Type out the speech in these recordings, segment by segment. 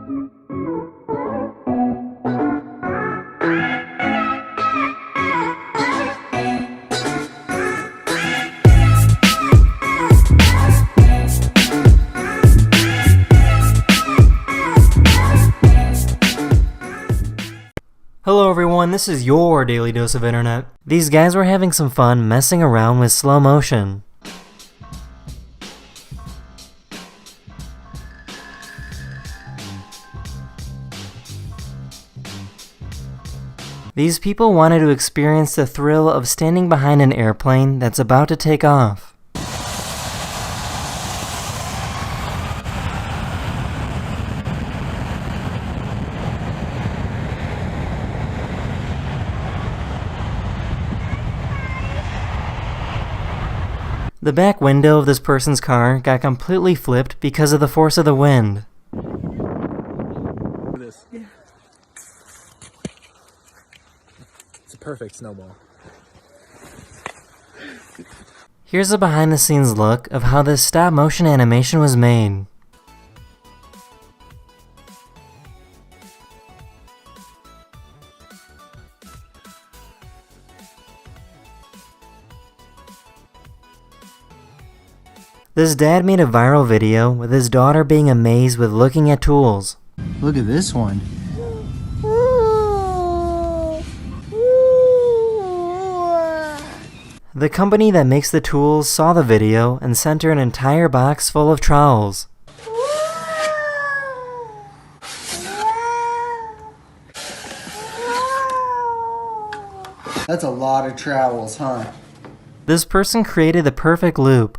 Hello everyone, this is your Daily Dose of Internet. These guys were having some fun messing around with slow motion. These people wanted to experience the thrill of standing behind an airplane that's about to take off. The back window of this person's car got completely flipped because of the force of the wind. This. Yeah. It's a perfect snowball. Here's a behind-the-scenes look of how this stop-motion animation was made. This dad made a viral video with his daughter being amazed with looking at tools. Look at this one. The company that makes the tools saw the video and sent her an entire box full of trowels. That's a lot of trowels, huh? This person created the perfect loop.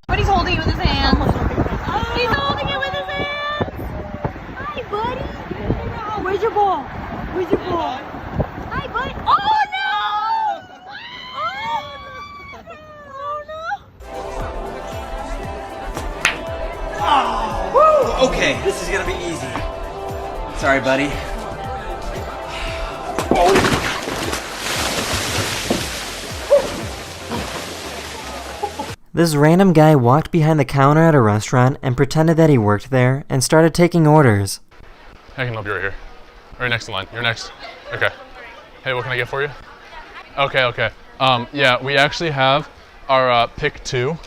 But he's holding it with his hand. He's holding it with his hand. Hi, buddy. Where's your ball? Where's your ball? Hi, buddy. Oh, no! Oh, Woo! Okay, this is gonna be easy. Sorry, buddy. This random guy walked behind the counter at a restaurant and pretended that he worked there and started taking orders. I can help you right here. Right next in line. You're next. Okay. Hey, what can I get for you? Okay. Yeah, we actually have our pick two.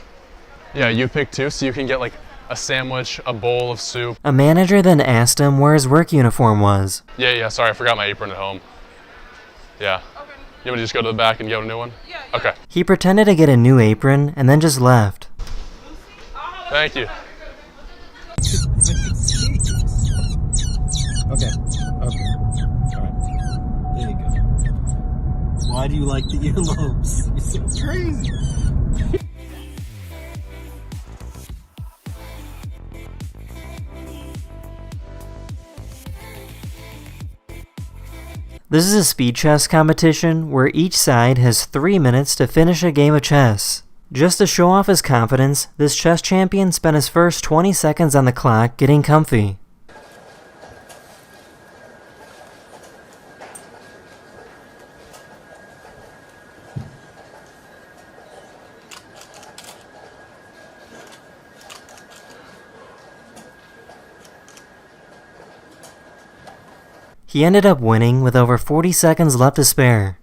Yeah, you pick two, so you can get like a sandwich, a bowl of soup. A manager then asked him where his work uniform was. Yeah, sorry, I forgot my apron at home. Yeah. Okay. You want me to just go to the back and get a new one? Yeah. Okay. He pretended to get a new apron and then just left. Thank you. Okay. Alright. There you go. Why do you like the earlobes? You're so crazy. This is a speed chess competition where each side has 3 minutes to finish a game of chess. Just to show off his confidence, this chess champion spent his first 20 seconds on the clock getting comfy. He ended up winning with over 40 seconds left to spare.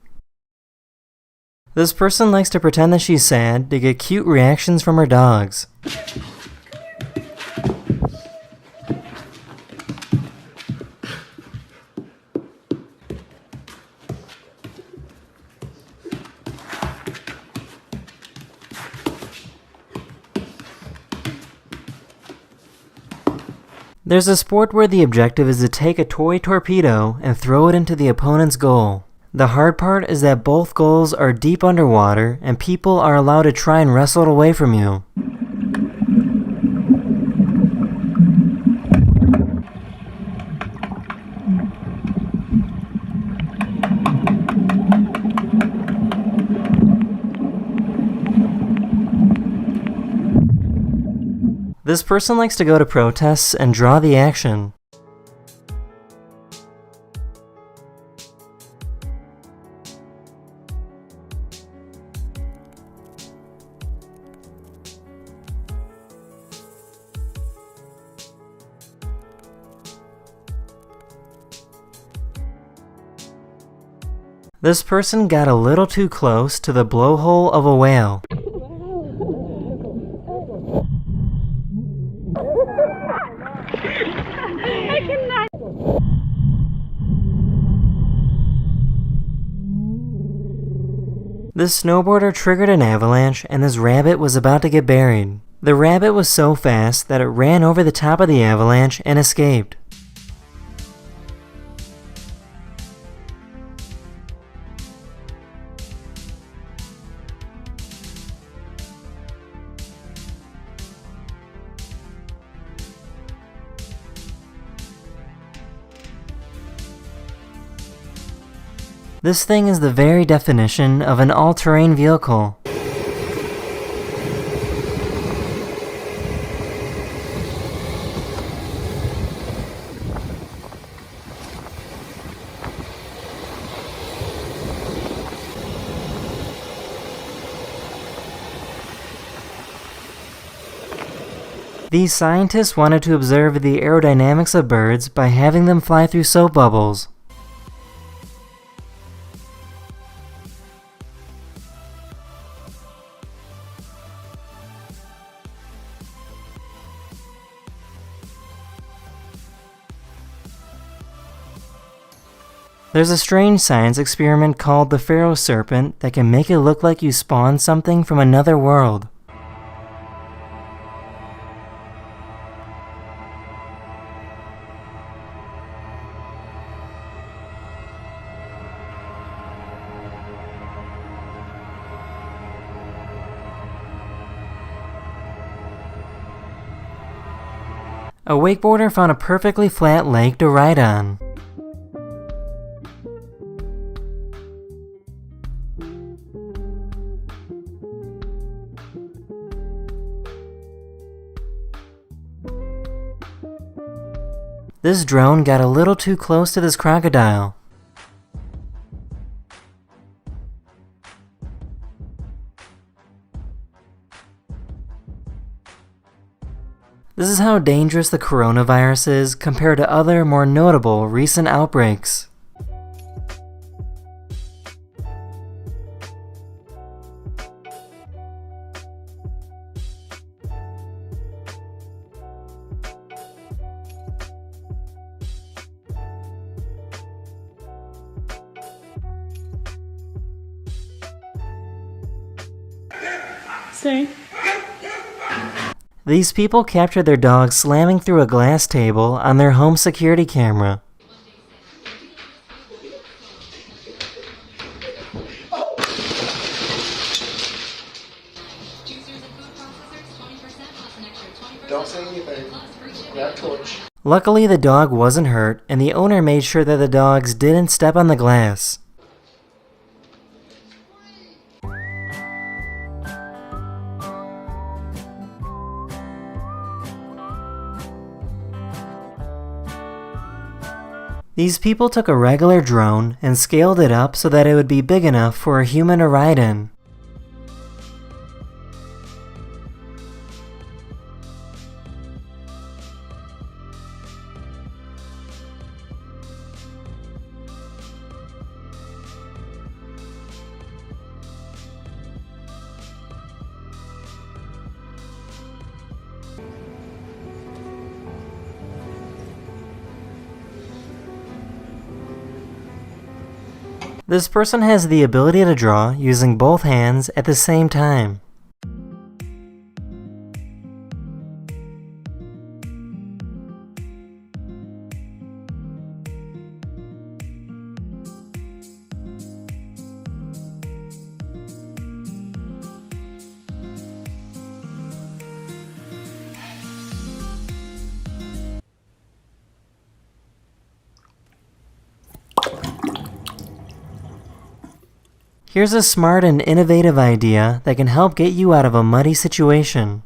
This person likes to pretend that she's sad to get cute reactions from her dogs. There's a sport where the objective is to take a toy torpedo and throw it into the opponent's goal. The hard part is that both goals are deep underwater and people are allowed to try and wrestle it away from you. This person likes to go to protests and draw the action. This person got a little too close to the blowhole of a whale. This snowboarder triggered an avalanche and this rabbit was about to get buried. The rabbit was so fast that it ran over the top of the avalanche and escaped. This thing is the very definition of an all-terrain vehicle. These scientists wanted to observe the aerodynamics of birds by having them fly through soap bubbles. There's a strange science experiment called the Pharaoh Serpent that can make it look like you spawned something from another world. A wakeboarder found a perfectly flat lake to ride on. This drone got a little too close to this crocodile. This is how dangerous the coronavirus is compared to other, more notable recent outbreaks. Stay. These people captured their dog slamming through a glass table on their home security camera. Don't say anything. Grab torch. Luckily, the dog wasn't hurt, and the owner made sure that the dogs didn't step on the glass. These people took a regular drone and scaled it up so that it would be big enough for a human to ride in. This person has the ability to draw using both hands at the same time. Here's a smart and innovative idea that can help get you out of a muddy situation.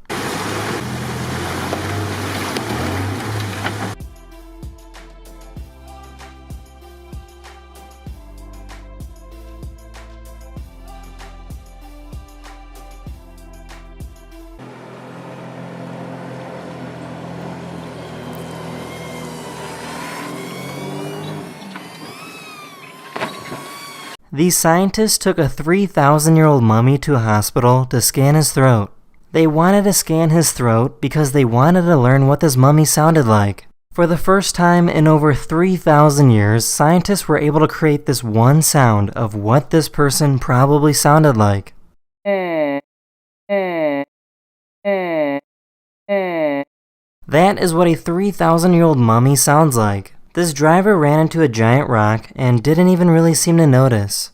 These scientists took a 3,000-year-old mummy to a hospital to scan his throat. They wanted to scan his throat because they wanted to learn what this mummy sounded like. For the first time in over 3,000 years, scientists were able to create this one sound of what this person probably sounded like. That is what a 3,000-year-old mummy sounds like. This driver ran into a giant rock and didn't even really seem to notice.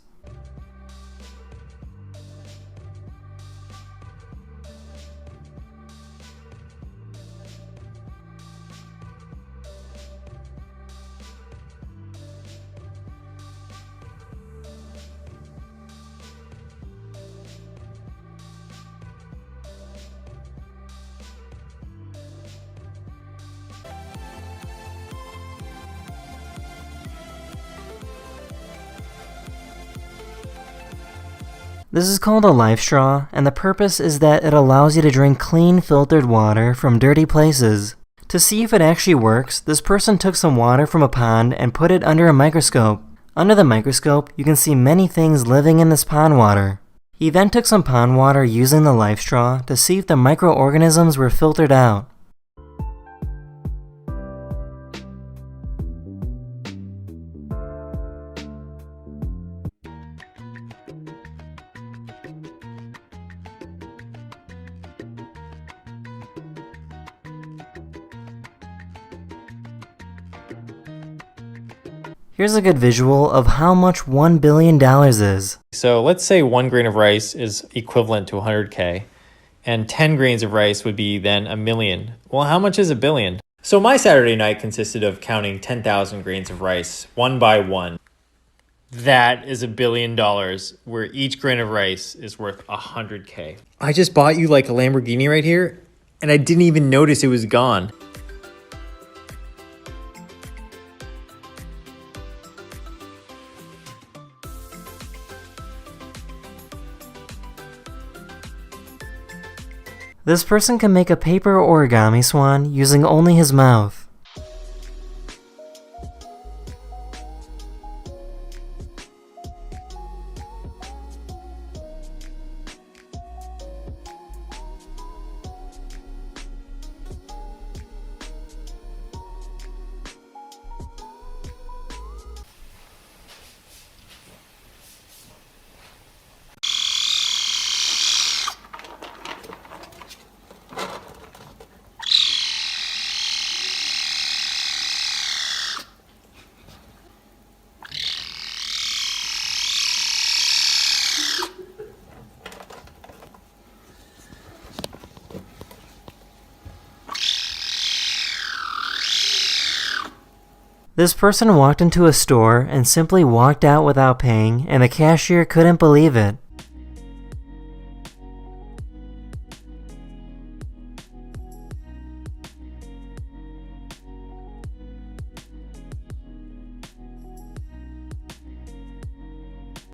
This is called a life straw, and the purpose is that it allows you to drink clean, filtered water from dirty places. To see if it actually works, this person took some water from a pond and put it under a microscope. Under the microscope, you can see many things living in this pond water. He then took some pond water using the life straw to see if the microorganisms were filtered out. Here's a good visual of how much $1 billion is. So let's say 1 grain of rice is equivalent to 100K, and 10 grains of rice would be then a million. Well, how much is a billion? So my Saturday night consisted of counting 10,000 grains of rice, one by one. That is $1 billion, where each grain of rice is worth 100K. I just bought you like a Lamborghini right here, and I didn't even notice it was gone. This person can make a paper origami swan using only his mouth. This person walked into a store and simply walked out without paying, and the cashier couldn't believe it.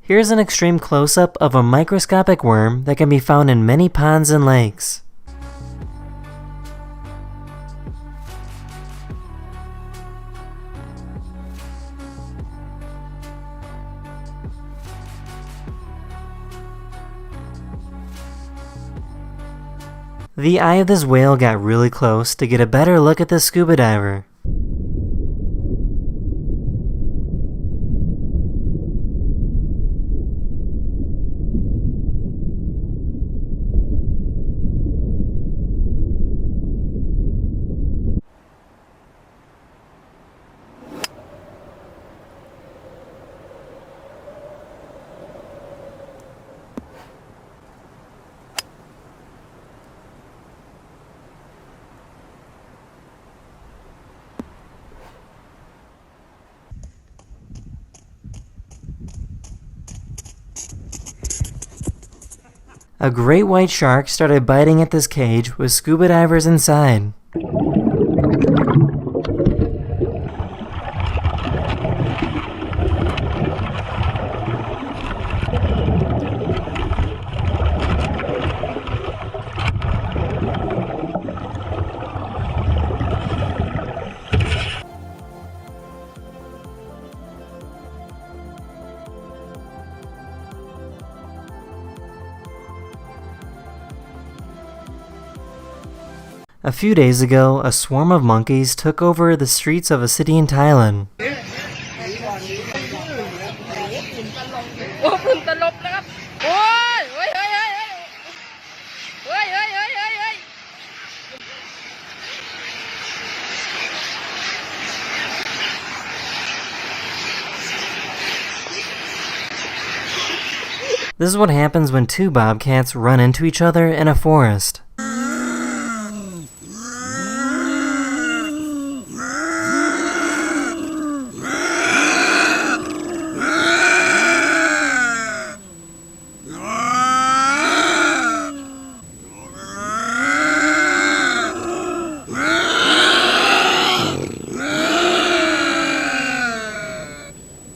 Here's an extreme close-up of a microscopic worm that can be found in many ponds and lakes. The eye of this whale got really close to get a better look at the scuba diver. A great white shark started biting at this cage with scuba divers inside. A few days ago, a swarm of monkeys took over the streets of a city in Thailand. This is what happens when two bobcats run into each other in a forest.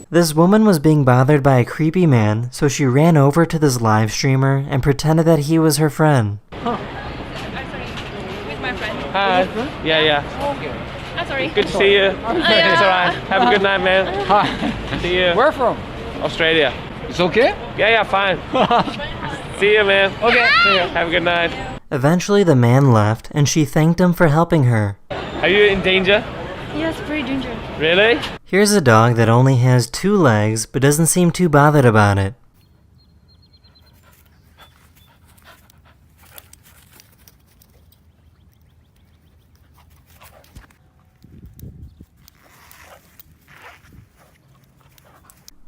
This woman was being bothered by a creepy man, so she ran over to this live streamer and pretended that he was her friend. I'm sorry. With my friend. Hi. Yeah. I'm sorry. Good to see you. It's alright. Have a good night, man. Hi. See you. Where from? Australia. It's okay? Yeah, fine. See you, man. Okay. See you. Have a good night. Eventually the man left and she thanked him for helping her. Are you in danger? Yes, pretty dangerous. Really? Here's a dog that only has 2 legs but doesn't seem too bothered about it.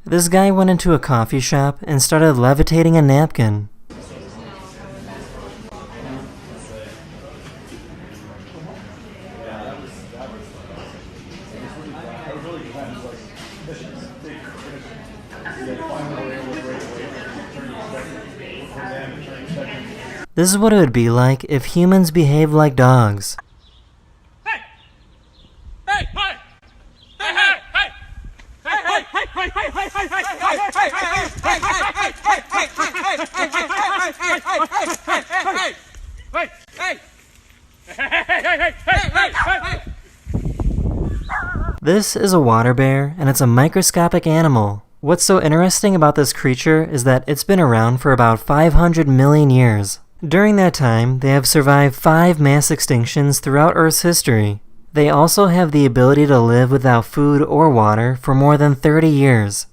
This guy went into a coffee shop and started levitating a napkin. This is what it would be like if humans behaved like dogs. This is a water bear, and it's a microscopic animal. What's so interesting about this creature is that it's been around for about 500 million years. During that time, they have survived 5 mass extinctions throughout Earth's history. They also have the ability to live without food or water for more than 30 years.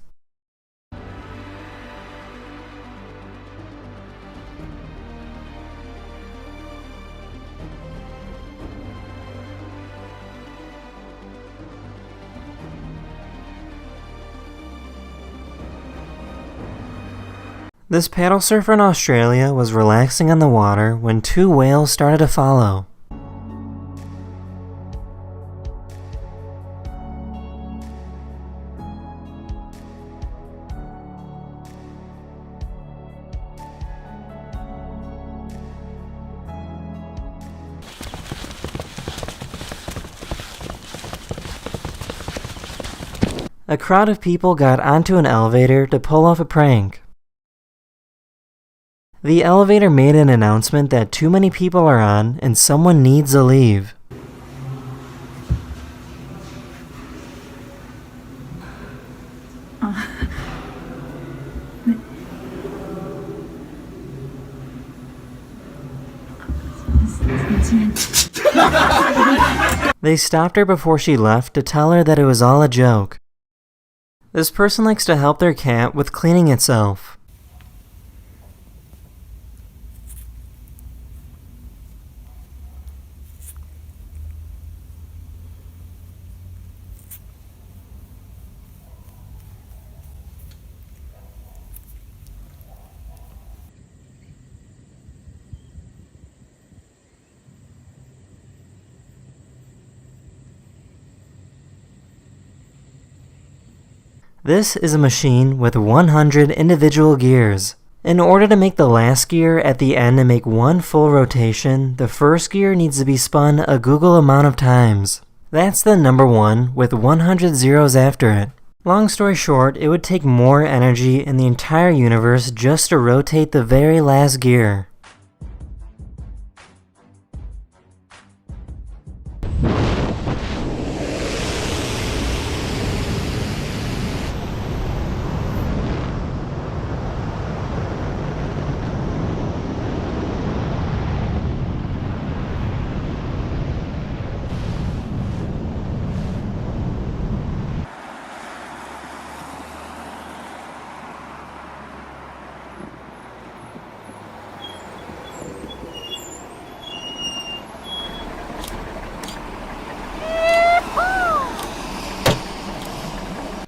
This paddle surfer in Australia was relaxing on the water when 2 whales started to follow. A crowd of people got onto an elevator to pull off a prank. The elevator made an announcement that too many people are on and someone needs to leave. They stopped her before she left to tell her that it was all a joke. This person likes to help their cat with cleaning itself. This is a machine with 100 individual gears. In order to make the last gear at the end and make one full rotation, the first gear needs to be spun a googol amount of times. That's the number 1 with 100 zeros after it. Long story short, it would take more energy in the entire universe just to rotate the very last gear.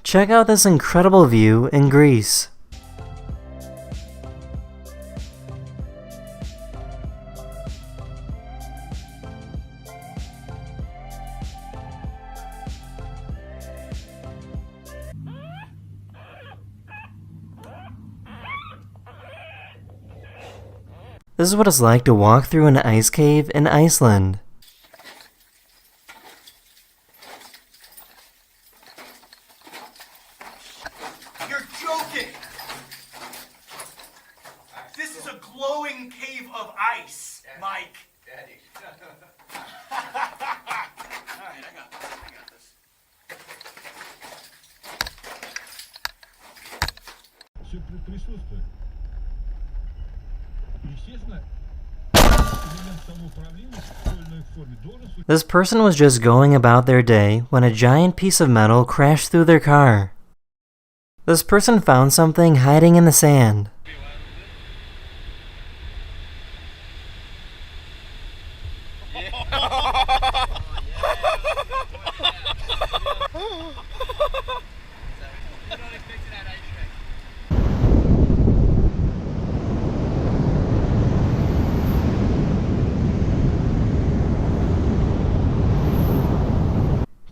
Check out this incredible view in Greece. This is what it's like to walk through an ice cave in Iceland. You're joking! This is a glowing cave of ice, Mike. Daddy. Alright, I got this. Все присутствует. Естественно, элемент самоуправления в той или иной форме должен... This person was just going about their day when a giant piece of metal crashed through their car. This person found something hiding in the sand.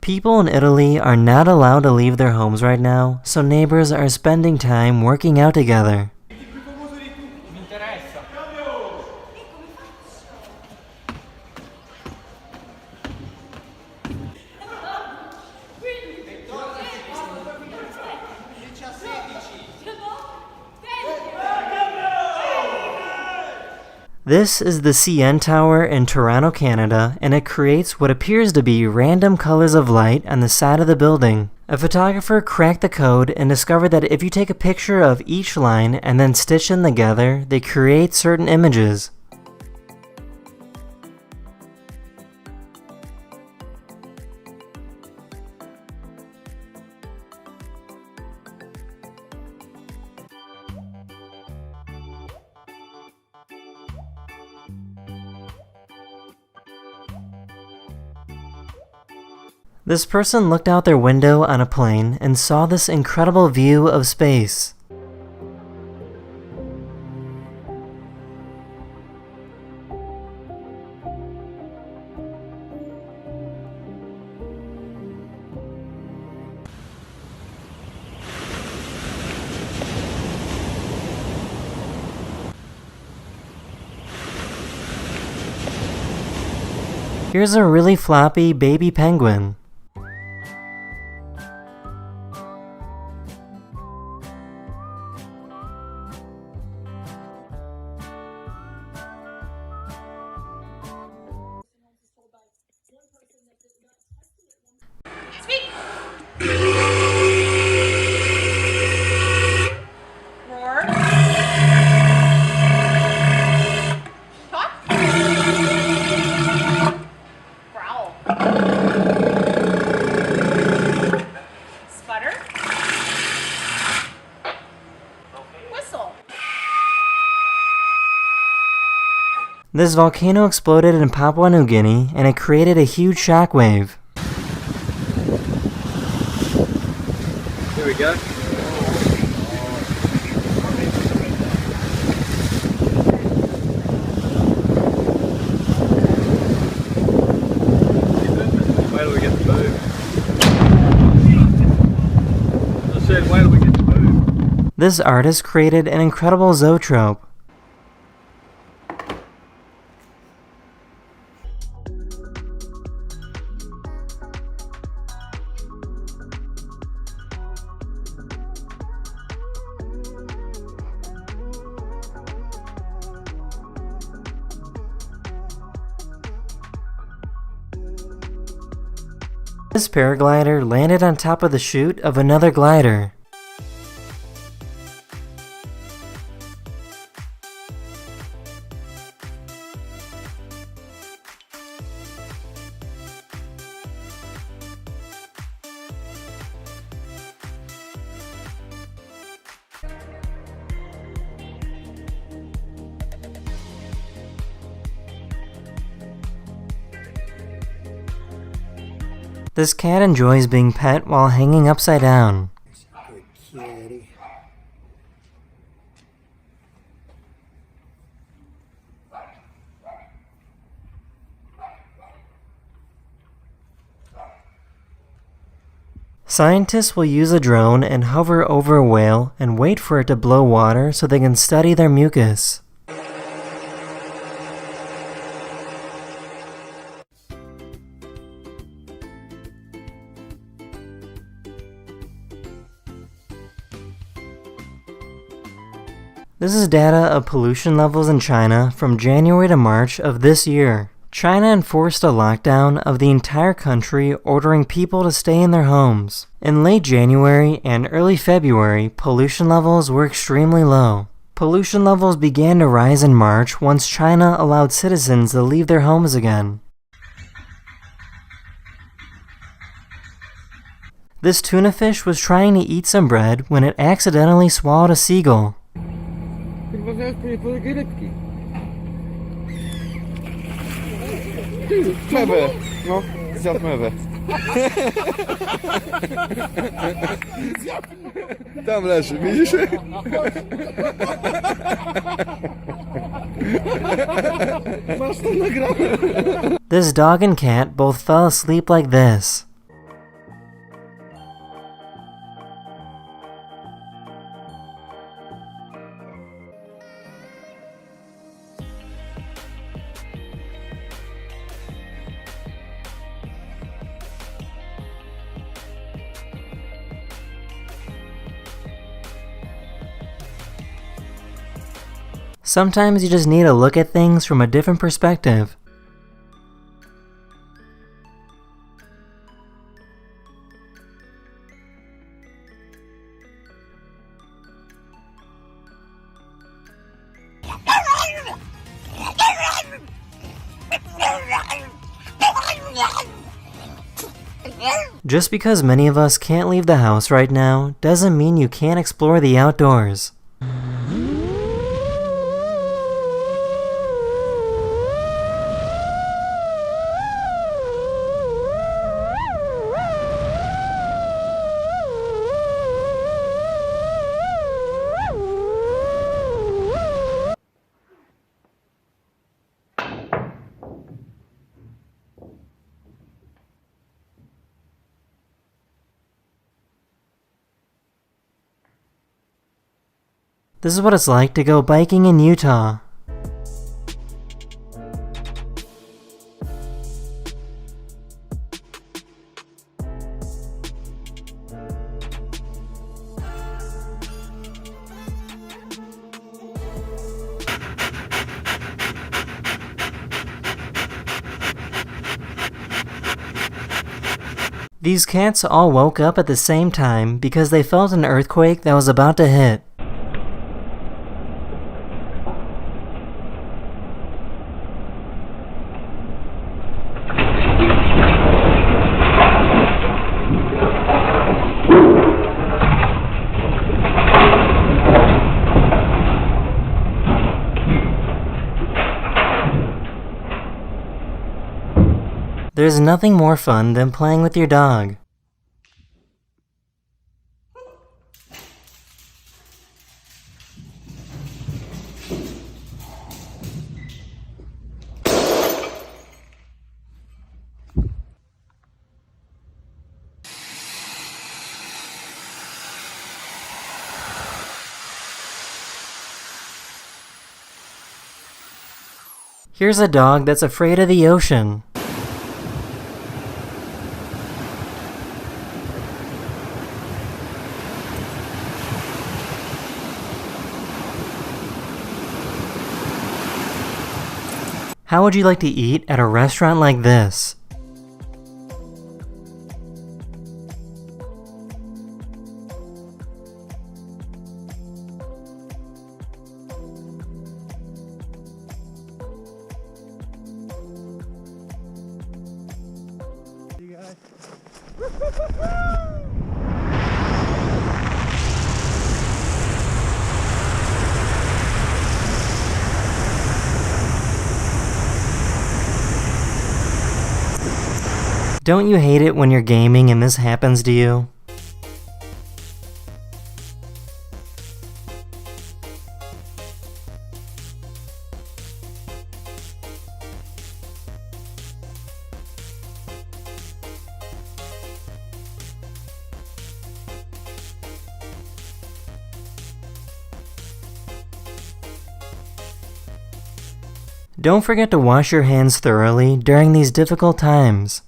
People in Italy are not allowed to leave their homes right now, so neighbors are spending time working out together. This is the CN Tower in Toronto, Canada, and it creates what appears to be random colors of light on the side of the building. A photographer cracked the code and discovered that if you take a picture of each line and then stitch them together, they create certain images. This person looked out their window on a plane and saw this incredible view of space. Here's a really floppy baby penguin. This volcano exploded in Papua New Guinea and it created a huge shockwave. Here we go. Wait till we get to move. I said, wait till we get to move. This artist created an incredible zoetrope. This paraglider landed on top of the chute of another glider. This cat enjoys being pet while hanging upside down. Good kitty. Scientists will use a drone and hover over a whale and wait for it to blow water so they can study their mucus. This is data of pollution levels in China from January to March of this year. China enforced a lockdown of the entire country, ordering people to stay in their homes. In late January and early February, pollution levels were extremely low. Pollution levels began to rise in March once China allowed citizens to leave their homes again. This tuna fish was trying to eat some bread when it accidentally swallowed a seagull. Mewę, no, zjadł mewę. Tam leży, widzisz? Masz to nagrane. This dog and cat both fell asleep like this. Sometimes you just need to look at things from a different perspective. Just because many of us can't leave the house right now doesn't mean you can't explore the outdoors. This is what it's like to go biking in Utah. These cats all woke up at the same time because they felt an earthquake that was about to hit. There's nothing more fun than playing with your dog. Here's a dog that's afraid of the ocean. How would you like to eat at a restaurant like this? Don't you hate it when you're gaming and this happens to you? Don't forget to wash your hands thoroughly during these difficult times.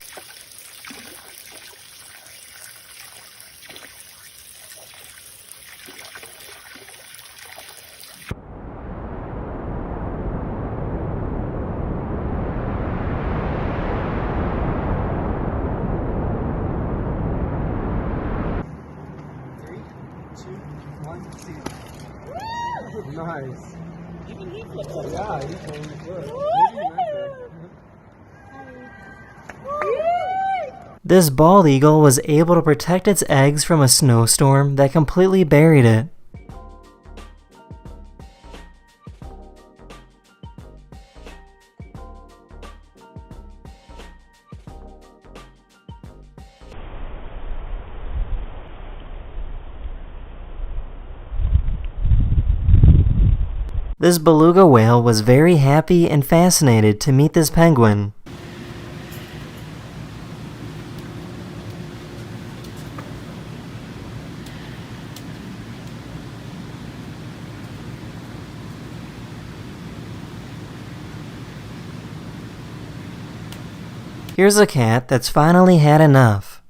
Nice. Yeah, he's going to flip. This bald eagle was able to protect its eggs from a snowstorm that completely buried it. This beluga whale was very happy and fascinated to meet this penguin. Here's a cat that's finally had enough.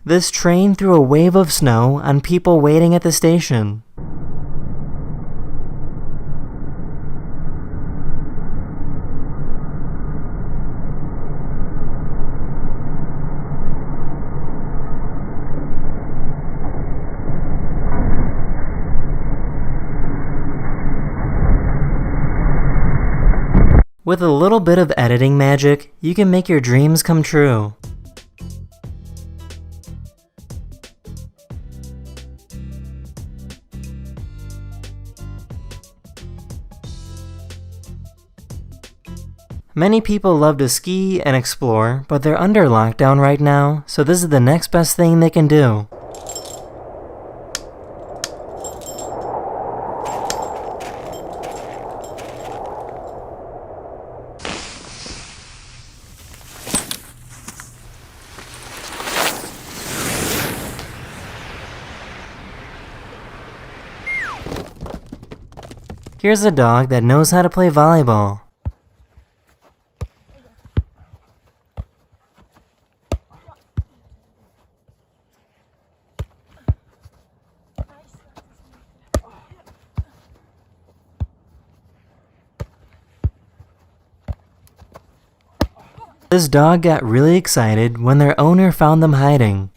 This train threw a wave of snow on people waiting at the station. With a little bit of editing magic, you can make your dreams come true. Many people love to ski and explore, but they're under lockdown right now, so this is the next best thing they can do. Here's a dog that knows how to play volleyball. This dog got really excited when their owner found them hiding.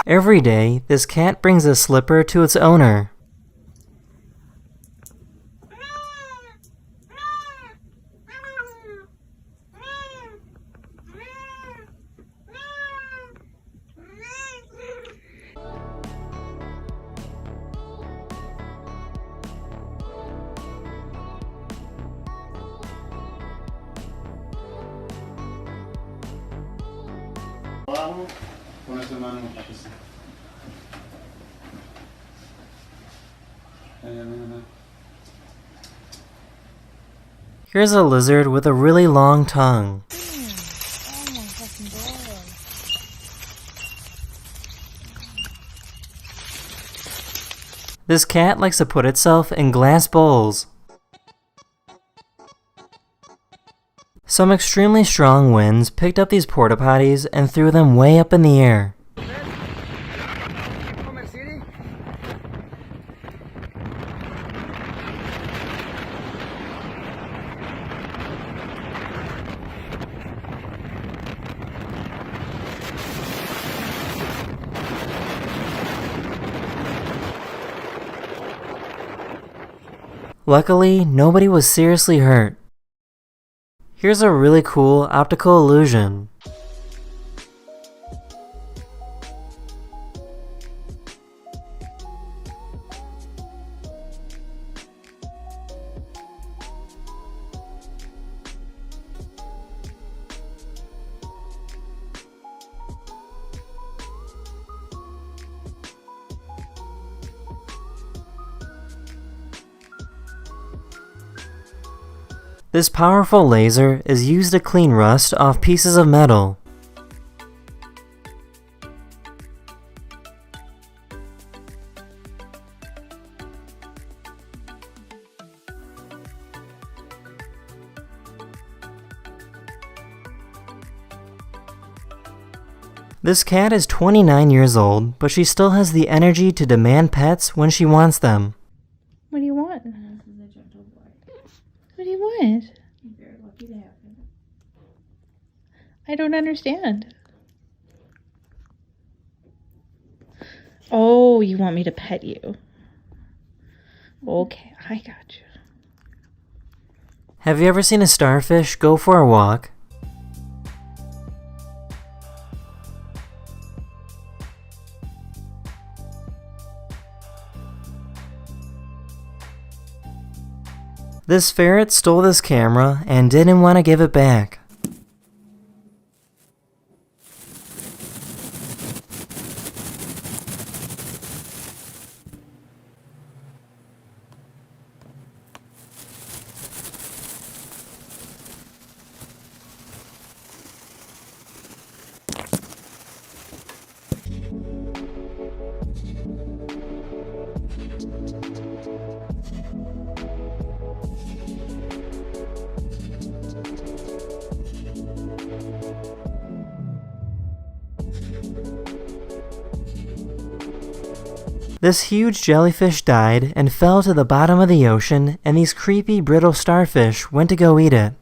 Every day, this cat brings a slipper to its owner. abajo, pone tu mano aquí. Here's a lizard with a really long tongue. This cat likes to put itself in glass bowls. Some extremely strong winds picked up these porta potties and threw them way up in the air. Luckily, nobody was seriously hurt. Here's a really cool optical illusion. This powerful laser is used to clean rust off pieces of metal. This cat is 29 years old, but she still has the energy to demand pets when she wants them. What do you want? What do you want? You're very lucky to have him. I don't understand. Oh, you want me to pet you? Okay, I got you. Have you ever seen a starfish go for a walk? This ferret stole this camera and didn't want to give it back. This huge jellyfish died and fell to the bottom of the ocean, and these creepy brittle starfish went to go eat it.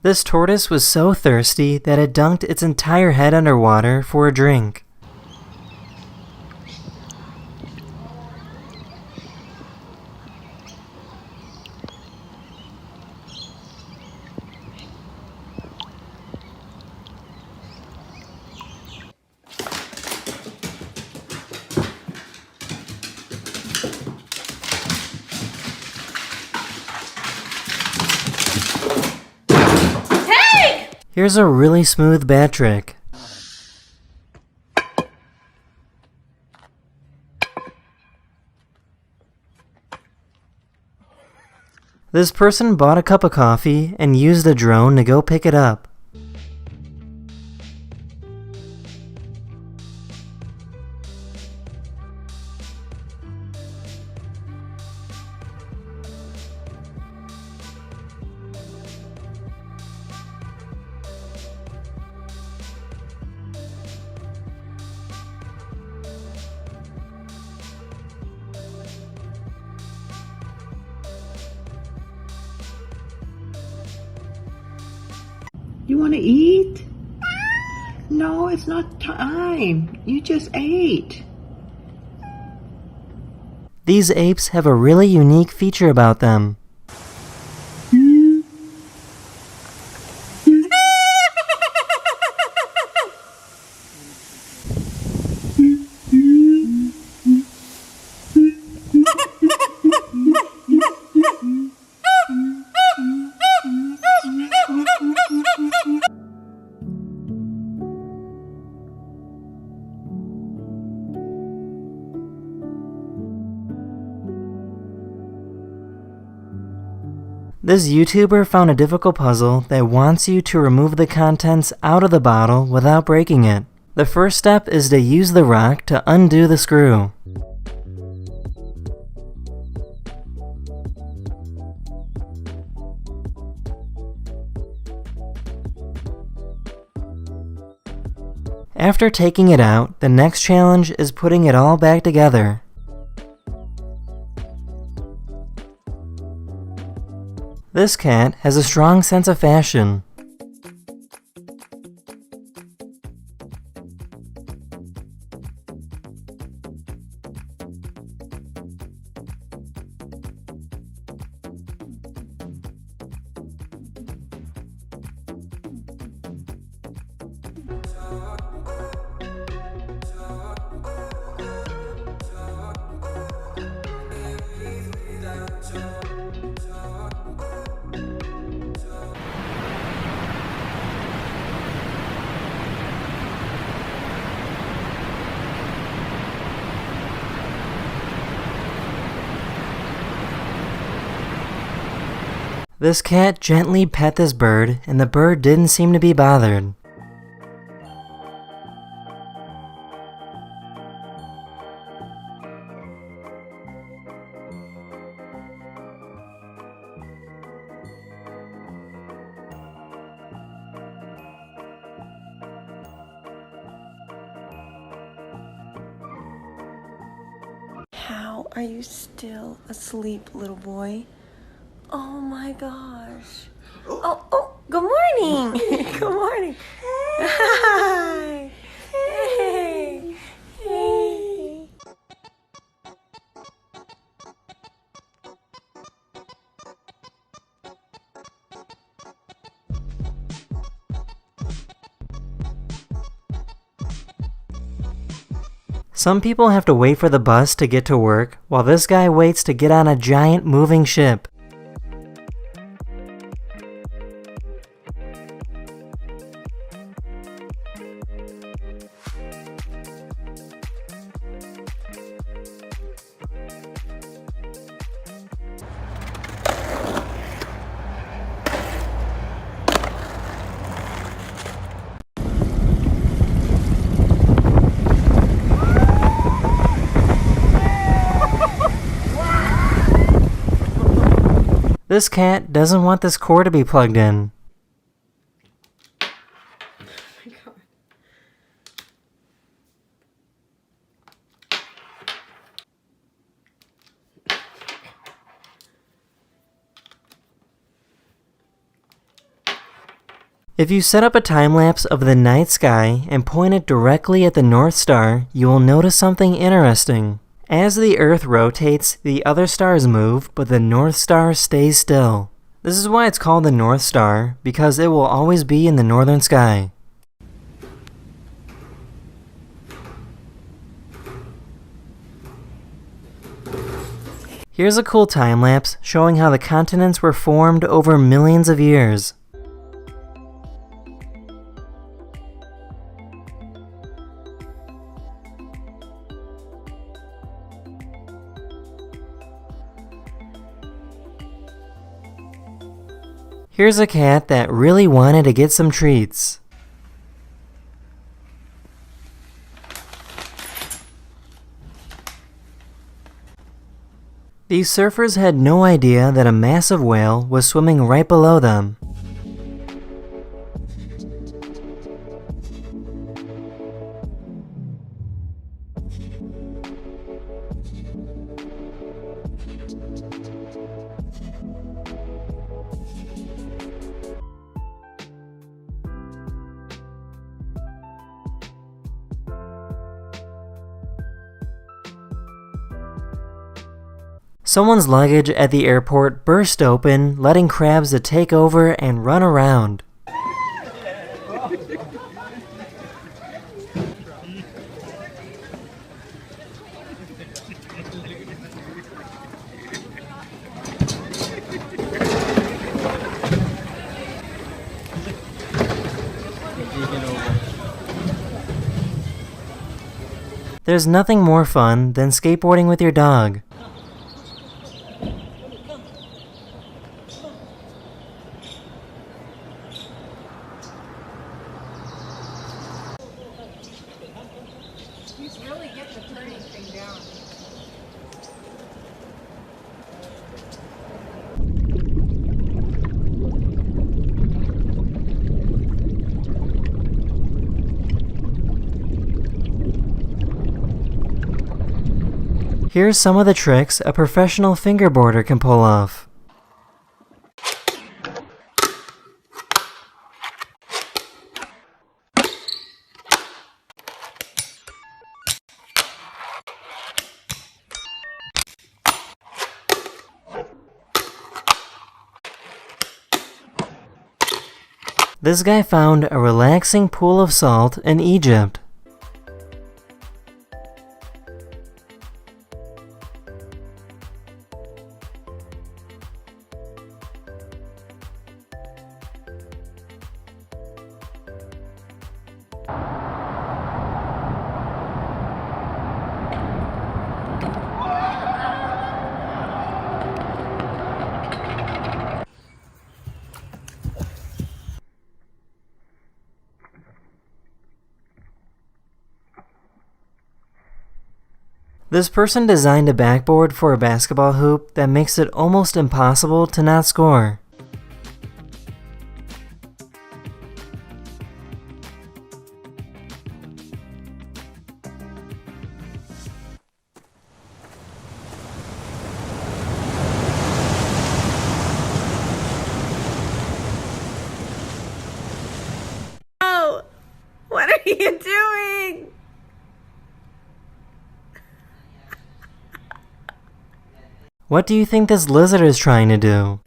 This tortoise was so thirsty that it dunked its entire head underwater for a drink. Here's a really smooth bat trick. This person bought a cup of coffee and used a drone to go pick it up. You want to eat? No, it's not time. You just ate. These apes have a really unique feature about them. This YouTuber found a difficult puzzle that wants you to remove the contents out of the bottle without breaking it. The first step is to use the rock to undo the screw. After taking it out, the next challenge is putting it all back together. This cat has a strong sense of fashion. This cat gently pet this bird, and the bird didn't seem to be bothered. How are you still asleep, little boy? Oh my gosh. Oh, good morning. Good morning. Hi. Hey. Hey. Some people have to wait for the bus to get to work, while this guy waits to get on a giant moving ship. This cat doesn't want this cord to be plugged in. If you set up a time-lapse of the night sky and point it directly at the North Star, you will notice something interesting. As the Earth rotates, the other stars move, but the North Star stays still. This is why it's called the North Star, because it will always be in the northern sky. Here's a cool time-lapse showing how the continents were formed over millions of years. Here's a cat that really wanted to get some treats. These surfers had no idea that a massive whale was swimming right below them. Someone's luggage at the airport burst open, letting crabs to take over and run around. There's nothing more fun than skateboarding with your dog. Here's some of the tricks a professional fingerboarder can pull off. This guy found a relaxing pool of salt in Egypt. This person designed a backboard for a basketball hoop that makes it almost impossible to not score. Oh, what are you doing? What do you think this lizard is trying to do?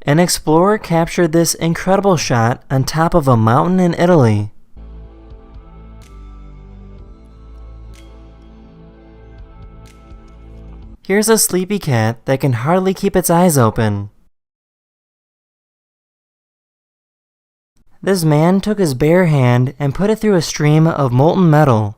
An explorer captured this incredible shot on top of a mountain in Italy. Here's a sleepy cat that can hardly keep its eyes open. This man took his bare hand and put it through a stream of molten metal.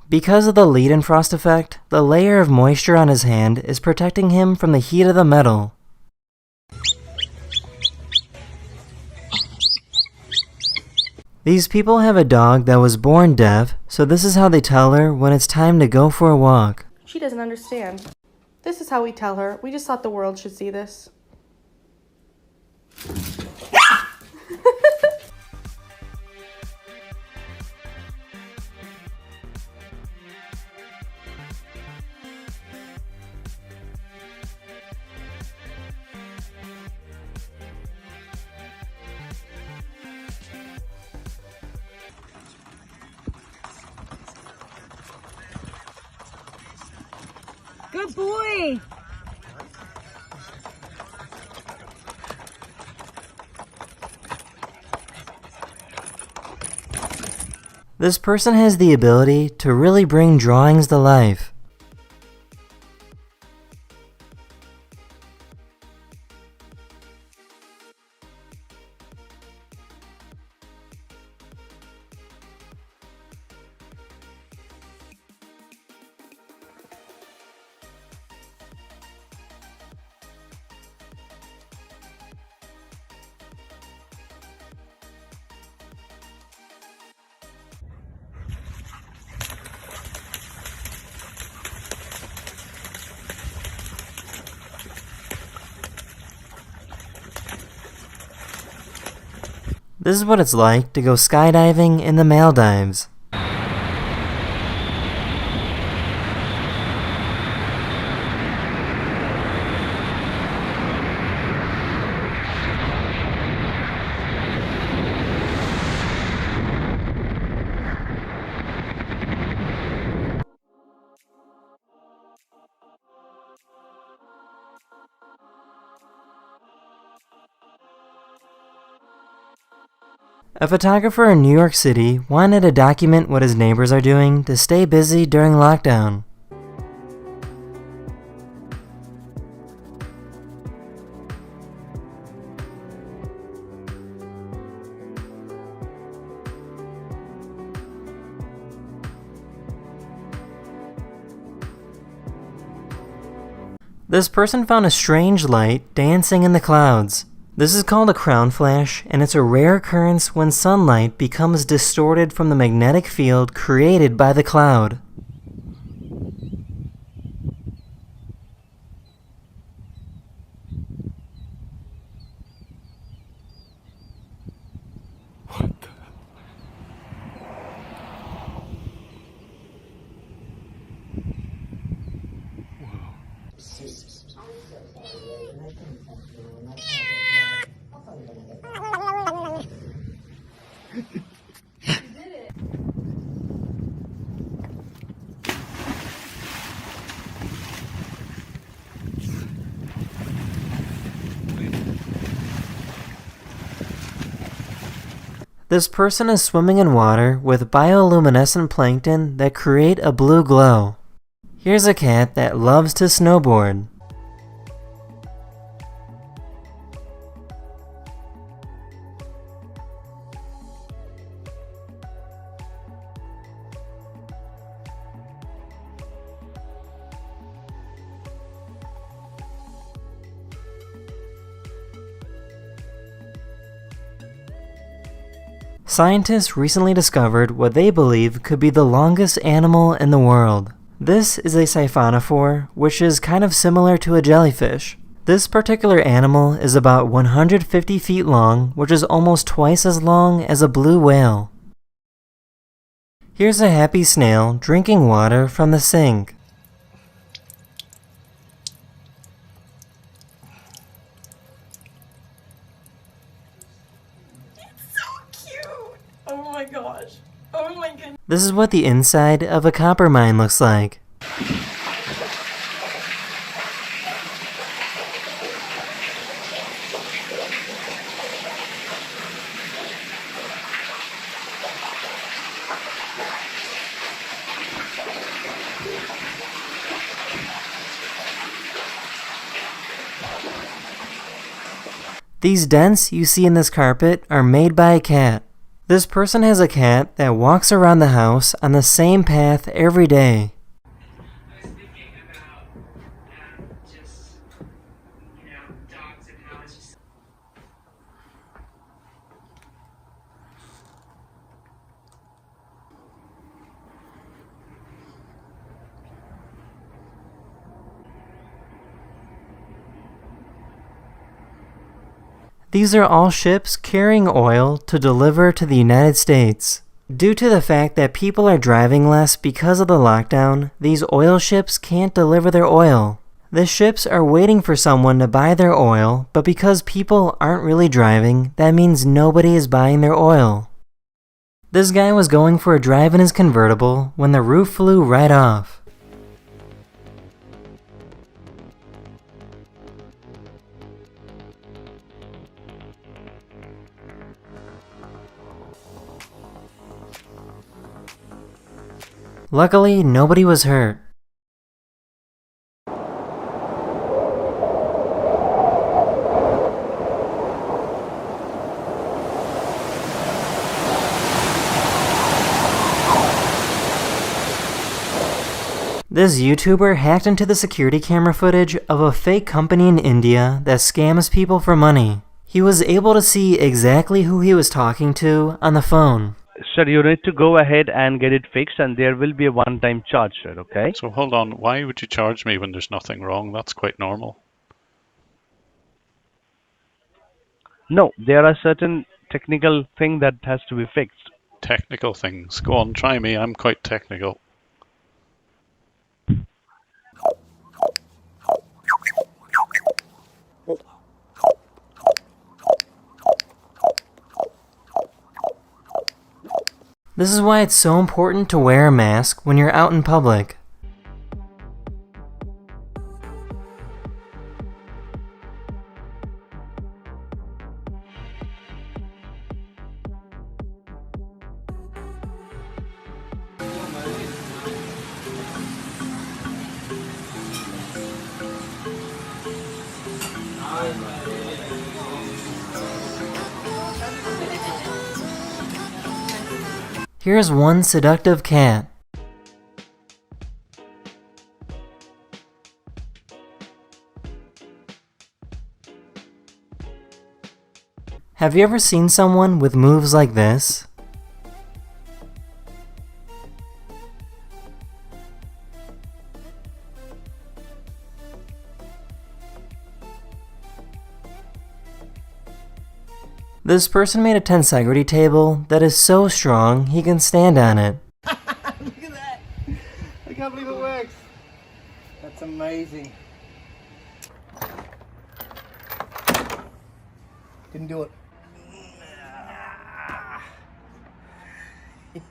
Because of the Leidenfrost effect, the layer of moisture on his hand is protecting him from the heat of the metal. These people have a dog that was born deaf, so this is how they tell her when it's time to go for a walk. She doesn't understand. This is how we tell her. We just thought the world should see this. Good boy. This person has the ability to really bring drawings to life. This is what it's like to go skydiving in the Maldives. A photographer in New York City wanted to document what his neighbors are doing to stay busy during lockdown. This person found a strange light dancing in the clouds. This is called a crown flash, and it's a rare occurrence when sunlight becomes distorted from the magnetic field created by the cloud. This person is swimming in water with bioluminescent plankton that create a blue glow. Here's a cat that loves to snowboard. Scientists recently discovered what they believe could be the longest animal in the world. This is a siphonophore, which is kind of similar to a jellyfish. This particular animal is about 150 feet long, which is almost twice as long as a blue whale. Here's a happy snail drinking water from the sink. Oh my gosh. Oh my goodness. This is what the inside of a copper mine looks like. These dents you see in this carpet are made by a cat. This person has a cat that walks around the house on the same path every day. These are all ships carrying oil to deliver to the United States. Due to the fact that people are driving less because of the lockdown, these oil ships can't deliver their oil. The ships are waiting for someone to buy their oil, but because people aren't really driving, that means nobody is buying their oil. This guy was going for a drive in his convertible when the roof flew right off. Luckily, nobody was hurt. This YouTuber hacked into the security camera footage of a fake company in India that scams people for money. He was able to see exactly who he was talking to on the phone. Sir, you need to go ahead and get it fixed, and there will be a one-time charge, sir, okay? So hold on, why would you charge me when there's nothing wrong? That's quite normal. No, there are certain technical things that has to be fixed. Technical things. Go on, try me. I'm quite technical. This is why it's so important to wear a mask when you're out in public. Here's one seductive cat. Have you ever seen someone with moves like this? This person made a tensegrity table that is so strong he can stand on it. Look at that! I can't believe it works. That's amazing. Didn't do it.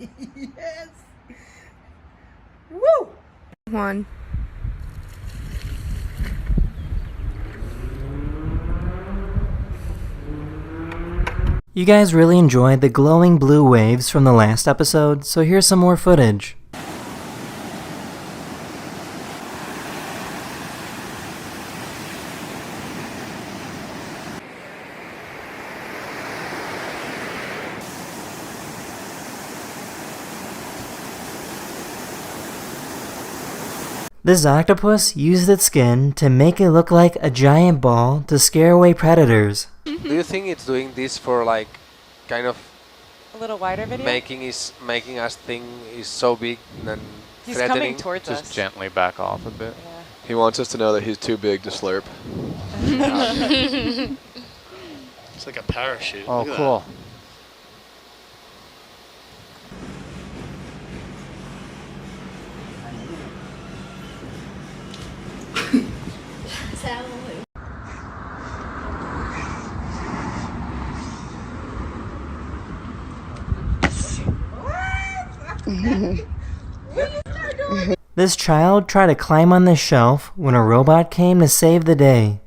Yes! Woo! One. You guys really enjoyed the glowing blue waves from the last episode, so here's some more footage. This octopus used its skin to make it look like a giant ball to scare away predators. Do you think it's doing this for like kind of a little wider video? making us think is so big and He's threatening? coming towards us. Just gently back off a bit. Yeah. He wants us to know that he's too big to slurp. It's like a parachute. Oh, Look at cool. This child tried to climb on this shelf when a robot came to save the day.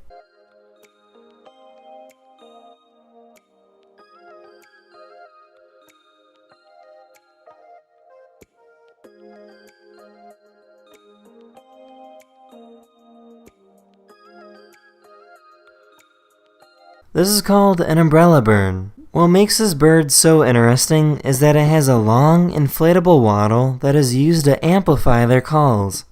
This is called an umbrella bird. What makes this bird so interesting is that it has a long, inflatable waddle that is used to amplify their calls.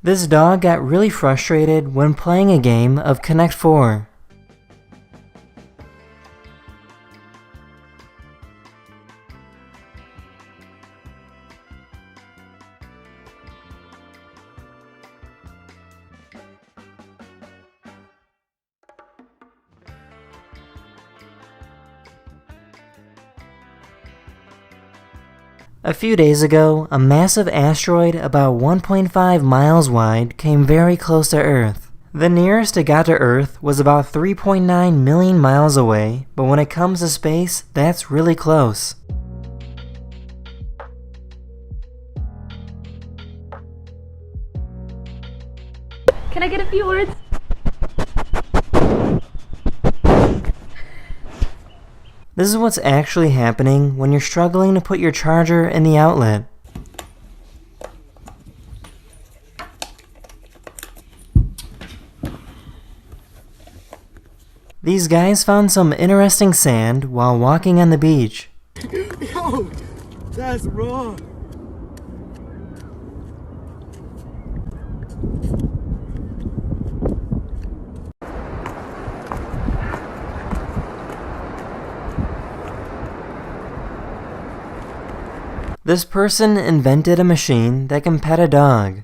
This dog got really frustrated when playing a game of Connect 4. A few days ago, a massive asteroid about 1.5 miles wide came very close to Earth. The nearest it got to Earth was about 3.9 million miles away, but when it comes to space, that's really close. Can I get a few words? This is what's actually happening when you're struggling to put your charger in the outlet. These guys found some interesting sand while walking on the beach. Yo, that's wrong. This person invented a machine that can pet a dog.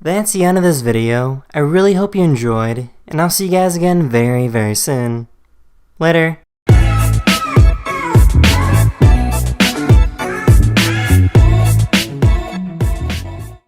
That's the end of this video. I really hope you enjoyed, and I'll see you guys again very, very soon. Later.